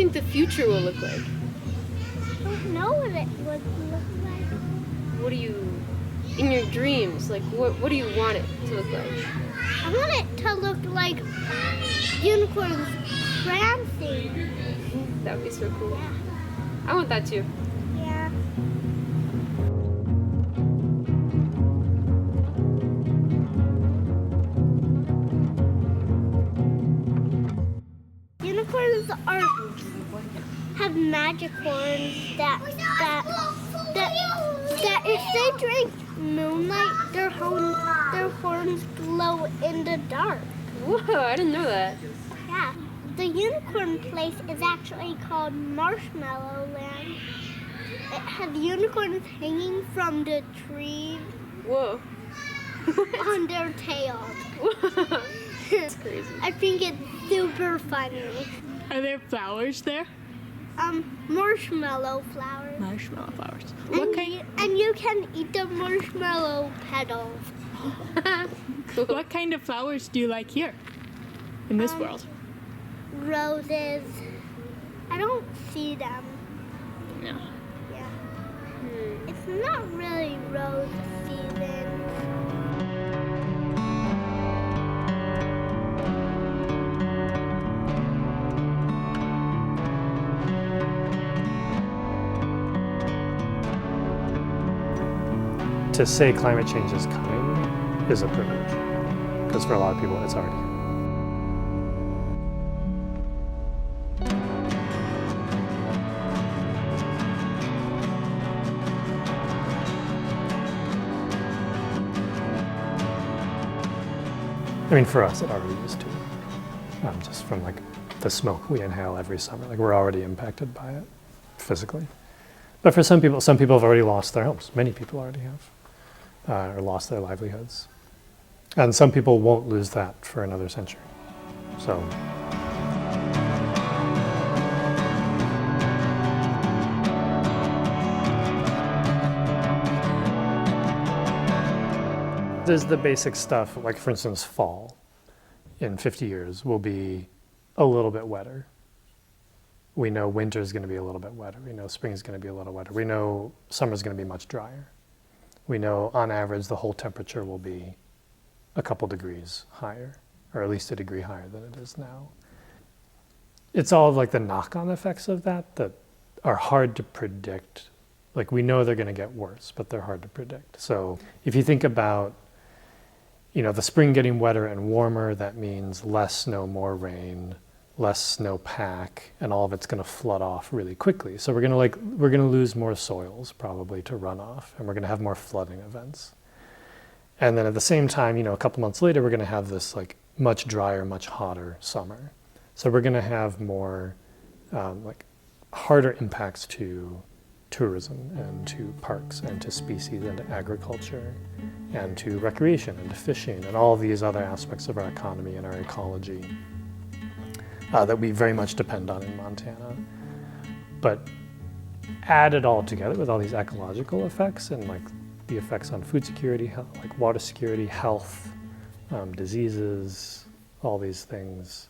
think the future will look like? I don't know what it would look like. What do you, in your dreams, like what do you want it to look like? I want it to look like unicorns prancing. That would be so cool. Yeah. I want that too. Yeah. Unicorns have magic horns that if they drink moonlight, their horns glow in the dark. Whoa, I didn't know that. Yeah. The unicorn place is actually called Marshmallow Land. It has unicorns hanging from the tree Whoa. on their tails. Whoa. That's crazy. I think it's super funny. Are there flowers there? Marshmallow flowers. Marshmallow flowers. And you can eat the marshmallow petals. Cool. What kind of flowers do you like here in this world? Roses. I don't see them. No. Yeah. It's not really rose season. To say climate change is coming is a privilege, because for a lot of people it's already here. I mean, for us, it already is too. Just from like the smoke we inhale every summer, like we're already impacted by it physically. But for some people have already lost their homes. Many people already have, or lost their livelihoods. And some people won't lose that for another century. So. There's the basic stuff, like for instance, fall in 50 years will be a little bit wetter. We know winter's going to be a little bit wetter. We know spring's going to be a little wetter. We know summer's going to be much drier. We know on average the whole temperature will be a couple degrees higher, or at least a degree higher than it is now. It's all of like the knock-on effects of that are hard to predict. Like we know they're going to get worse, but they're hard to predict. So if you think about the spring getting wetter and warmer, that means less snow, more rain, less snowpack, and all of it's going to flood off really quickly. So we're going to lose more soils probably to runoff, and we're going to have more flooding events. And then at the same time, a couple months later, we're going to have this like much drier, much hotter summer. So we're going to have more harder impacts to tourism and to parks and to species and to agriculture and to recreation and to fishing and all these other aspects of our economy and our ecology that we very much depend on in Montana. But add it all together with all these ecological effects and like the effects on food security, like water security, health, diseases, all these things.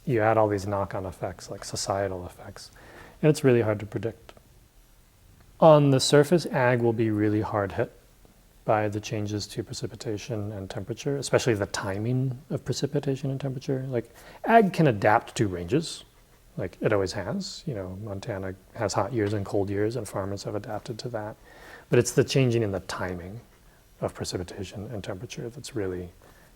You add all these knock-on effects, like societal effects, and it's really hard to predict. On the surface, ag will be really hard hit by the changes to precipitation and temperature, especially the timing of precipitation and temperature. Like ag can adapt to ranges, like it always has. Montana has hot years and cold years, and farmers have adapted to that. But it's the changing in the timing of precipitation and temperature that's really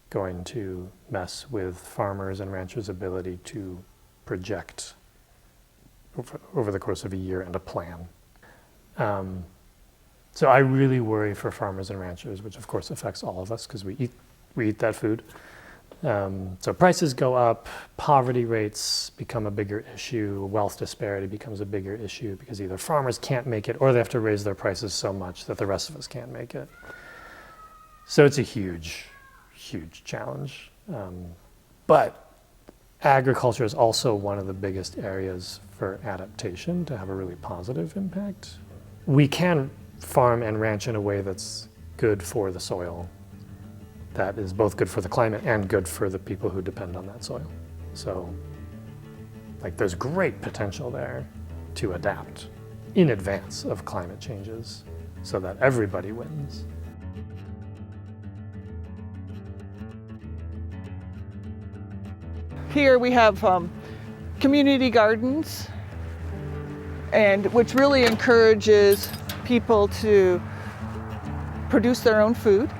going to mess with farmers and ranchers' ability to project over the course of a year and a plan. So I really worry for farmers and ranchers, which of course affects all of us because we eat that food. So prices go up, poverty rates become a bigger issue, wealth disparity becomes a bigger issue because either farmers can't make it or they have to raise their prices so much that the rest of us can't make it. So it's a huge, huge challenge. But agriculture is also one of the biggest areas for adaptation to have a really positive impact. We can farm and ranch in a way that's good for the soil, that is both good for the climate and good for the people who depend on that soil. So Like there's great potential there to adapt in advance of climate changes so that everybody wins. Here we have community gardens, and which really encourages people to produce their own food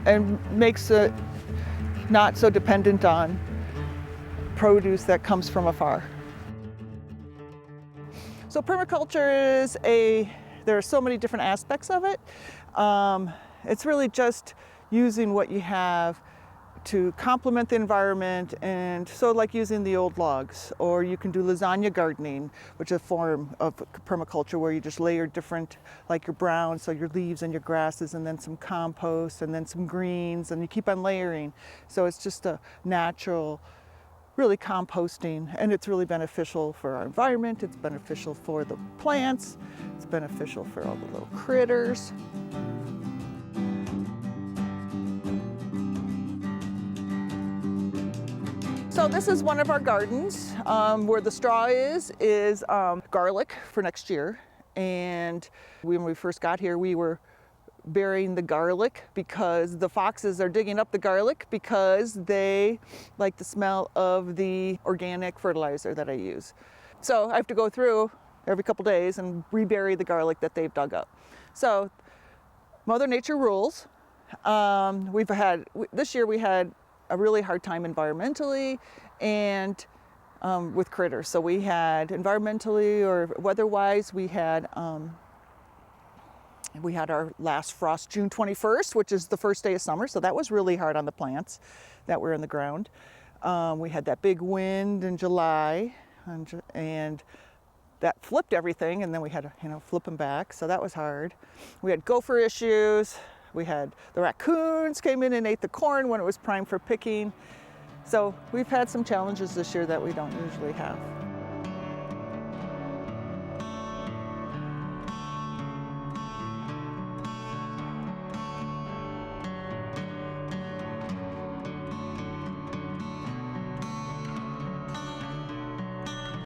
and makes it not so dependent on produce that comes from afar. So permaculture is there are so many different aspects of it. It's really just using what you have to complement the environment, and so like using the old logs, or you can do lasagna gardening, which is a form of permaculture where you just layer different, like your browns, so your leaves and your grasses, and then some compost, and then some greens, and you keep on layering. So it's just a natural, really composting, and it's really beneficial for our environment, it's beneficial for the plants, it's beneficial for all the little critters. So this is one of our gardens. Where the straw is garlic for next year. And when we first got here, we were burying the garlic because the foxes are digging up the garlic because they like the smell of the organic fertilizer that I use. So I have to go through every couple days and rebury the garlic that they've dug up. So Mother Nature rules. This year we had a really hard time environmentally and with critters. So we had environmentally or weather-wise, we had our last frost June 21st, which is the first day of summer. So that was really hard on the plants that were in the ground. We had that big wind in July and that flipped everything, and then we had to flip them back. So that was hard. We had gopher issues. We had the raccoons came in and ate the corn when it was prime for picking. So we've had some challenges this year that we don't usually have.